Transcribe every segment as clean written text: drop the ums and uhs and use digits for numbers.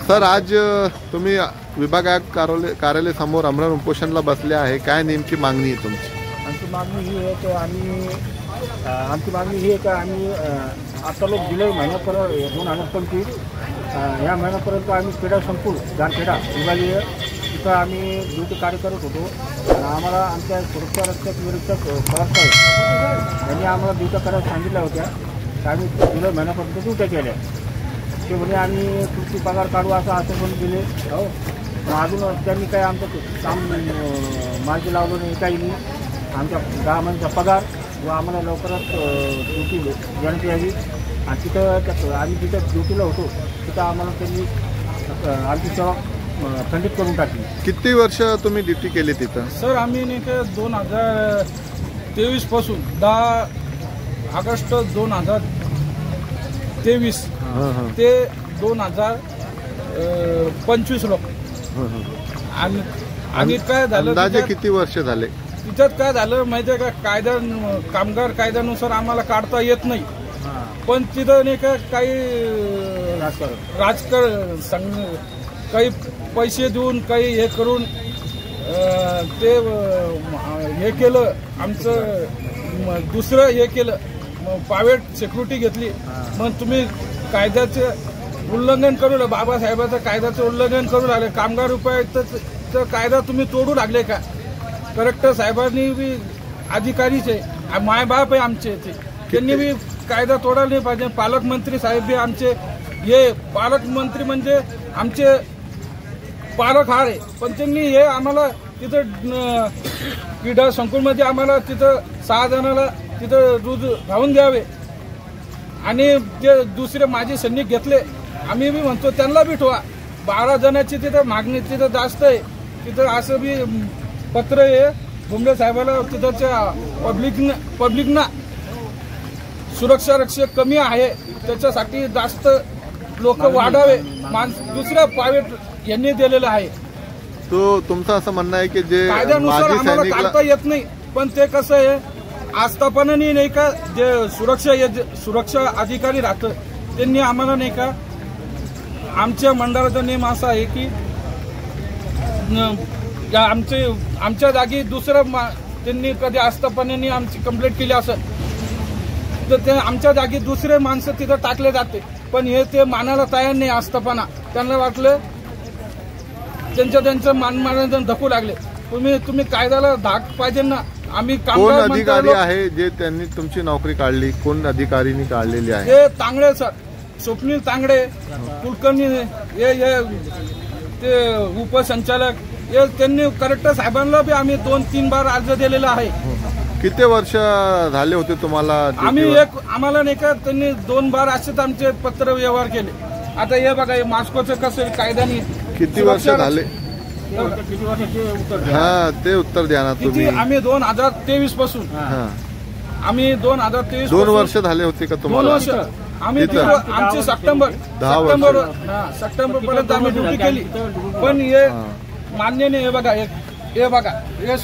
Sir, आज तुम्ही विभाग आयुक्त कार्यालय समोर आमरण उपोषणला बसले आहे, काय नेमकी मागणी आहे तुमची? आमची मागणी ही आहे की आम्ही आता लोक जुलै महिन्यापर्यंत 2025 या महिन्यापर्यंत आम्ही क्रीडा संकुल गारखेडा विभागीय तिथं आम्ही ड्युटी कार्य करत होतो. आम्हाला आमच्या सुरक्षा रक्षक निरीक्षक पवार साहेब यांनी आम्हाला ड्युट्या करायला सांगितल्या होत्या. आम्ही जुलै महिन्यापर्यंत ड्युट्या केल्या. ते म्हणजे आम्ही तुमची पगार काढू असं आश्वासन दिले. हो, अजून त्यांनी काही आमचं काम मार्गी लावलं नाही, काही नाही. आमच्या 10 महिन्याचा पगार व आम्हाला लवकरच ड्युटी देण्यात यावी. आणि तिथं आम्ही जिथं ड्युटीला होतो तिथं आम्हाला त्यांनी आमची सेवा खंडित करून टाकली. किती वर्ष तुम्ही ड्युटी केली तिथं? सर, आम्ही नाही का 2023 पासून 10 ऑगस्ट 2023 ते 2025 लोक. आणि काय झालं, अंदाजे किती वर्ष झाले तिच्यात काय झालं माहिती आहे का, कामगार कायद्यानुसार आम्हाला काढता येत नाही. पण तिथं नाही का काही राजकारण काही पैसे देऊन काही हे करून ते हे केलं, आमचं दुसरं हे केलं, प्रायव्हेट सिक्युरिटी घेतली. मग तुम्ही कायद्याचे उल्लंघन करू लागले, बाबासाहेबांचं कायद्याचं उल्लंघन करू लागले. कामगार उपायुक्ताचा कायदा तुम्ही तोडू लागले का? कलेक्टर साहेबांनी बी अधिकारीच आहे, मायबाप आहे आमचे, त्यांनी बी कायदा तोडायला नाही पाहिजे. पालकमंत्री साहेब बी आमचे, हे पालकमंत्री म्हणजे आमचे पालकहार आहे. पण त्यांनी हे आम्हाला तिथं क्रीडा संकुलमध्ये आम्हाला तिथं 6 जणाला तिथं रोज राहून द्यावे. आणि जे दुसरे माजी सैनिक घेतले, आम्ही बी म्हणतो त्यांना बी ठेवा. 12 जणांची तिथं मागणी तिथं जास्त आहे. तिथं असं बी पत्र आहे भुमरे साहेबाला, तिथंच्या पब्लिकना सुरक्षा रक्षक कमी आहे, त्याच्यासाठी जास्त लोक वाढावे. दुसऱ्या प्रायव्हेट यांनी दिलेलं आहे. तो तुमचं असं म्हणणं आहे की जे कायद्यानुसार आम्हाला काढता येत नाही. पण ते कसं आहे, आस्थापनाने नाही का जे सुरक्षा अधिकारी राहतं त्यांनी आम्हाला नाही का, आमच्या मंडळाचा नियम असा आहे की आमच्या जागी दुसरं त्यांनी कधी आस्थापनाने आमची कंप्लेंट केली असेल तर ते आमच्या जागी दुसरे माणसं तिथं टाकले जाते. पण हे ते मानायला तयार नाही आस्थापना. त्यांना वाटलं त्यांचं मानमानानं धकू लागले. तुम्ही कायद्याला धाक पाहिजे ना. आम्ही कोण अधिकारी आहे जे त्यांनी तुमची नोकरी काढली? कोण अधिकारीनी काढलेली आहे? हे तांगडे सर, स्वप्नील तांगडे, कुलकर्णी, ते उपसंचालक, हे त्यांनी कलेक्टर साहेबांना बी आम्ही 2-3 बार अर्ज दिलेला आहे. किती वर्ष झाले होते तुम्हाला? आम्हाला नाही का त्यांनी 2 बार असेच आमचे पत्र व्यवहार केले. आता हे बघा, हे मास्कोचं कसं कायद्याने किती वर्ष झाले? हा, ते उत्तर द्या ना तुम्ही. आम्ही 2023 पासून, आम्ही 2023 2 वर्ष झाले होते का तुम्हाला? 2 वर्ष. आम्ही आमचे सप्टेंबर पर्यंत आम्ही ड्युटी केली. पण हे मान्य नाही. हे बघा हे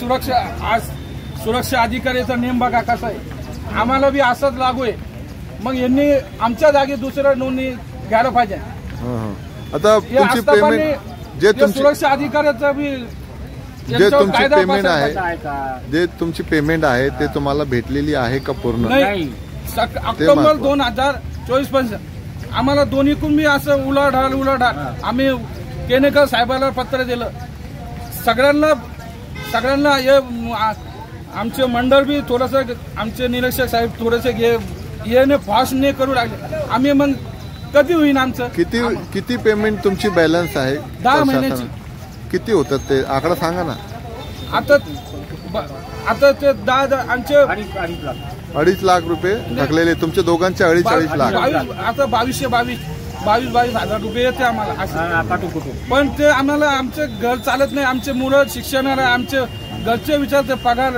सुरक्षा अधिकाऱ्याचा नियम बघा कसा आहे. आम्हाला बी असाच लागू आहे. मग यांनी आमच्या जागी दुसरं नोंदणी घ्यायला पाहिजे. आता तुमची पेमेंट जे सुरक्षा अधिकाऱ्याचा बी जे तुमची पेमेंट आहे ते तुम्हाला भेटलेली आहे का पूर्ण? नाही. ऑक्टोबर 2024 पर्यंत आम्हाला दोन्हीकडून बी असं उलाढाल. आम्ही केनेकर साहेबाला पत्र दिलं. सगळ्यांना हे आमचे मंडळ बी थोडंसं, आमचे निरीक्षक साहेब थोडेसे हे फास्ट नाही करू लागले. आम्ही मग कधी होईल आमचं? किती पेमेंट तुमची बॅलन्स आहे? 10 महिन्याची. किती होतात ते आकडा सांगा ना. आता ते 10 आमचे 2.5 लाख रुपये थकलेले तुमच्या दोघांचे 2.5 लाख. आता 22 हजार रुपये येते आम्हाला. पण ते आम्हाला आमचं घर चालत नाही. आमचे मुलं शिक्षणाला, आमचे घरचे विचारते पगार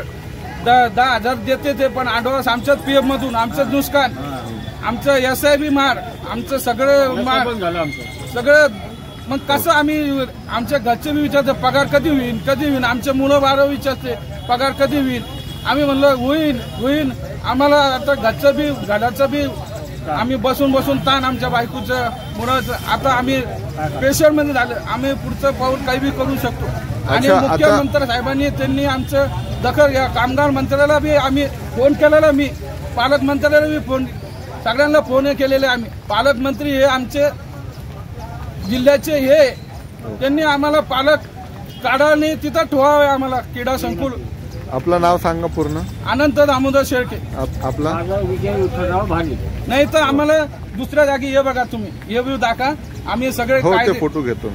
10,000 देते ते, पण ॲडव्हान्स आमच्याच पीएफ मधून आमचं नुकसान, आमचं SIB मार, आमचं सगळं मार सगळं. मग कसं आम्ही आमच्या घरचे बी विचारते पगार कधी होईल. आमचे मुलं 12 विचारते पगार कधी होईल. आम्ही म्हणलं होईल. आम्हाला आता घरचं बी आम्ही बसून बसून ताण आमच्या बायकोचं मुळे आता आम्ही पेशंटमध्ये झालं. आम्ही पुढचं पाऊल काही बी करू शकतो. आणि अच्छा, आता- मुख्यमंत्री साहेबांनी त्यांनी आमचं दखल या कामगार मंत्र्याला बी आम्ही फोन केलेला. मी पालकमंत्र्याला बी फोन, सगळ्यांना फोन केलेले आम्ही. पालकमंत्री हे आमचे जिल्ह्याचे हे, त्यांनी आम्हाला पालक काढाने तिथं ठेवावे आम्हाला क्रीडा संकुल. आपलं नाव सांगा पूर्ण. अनंत दामोदर शेळके. आपला माझा विजय विठ्ठलराव भाले. नाही तर आम्हाला दुसऱ्या जागी हे बघा तुम्ही, हे व्यू दाखवा. आम्ही सगळे हो, ते कायदे फोटो घेतो.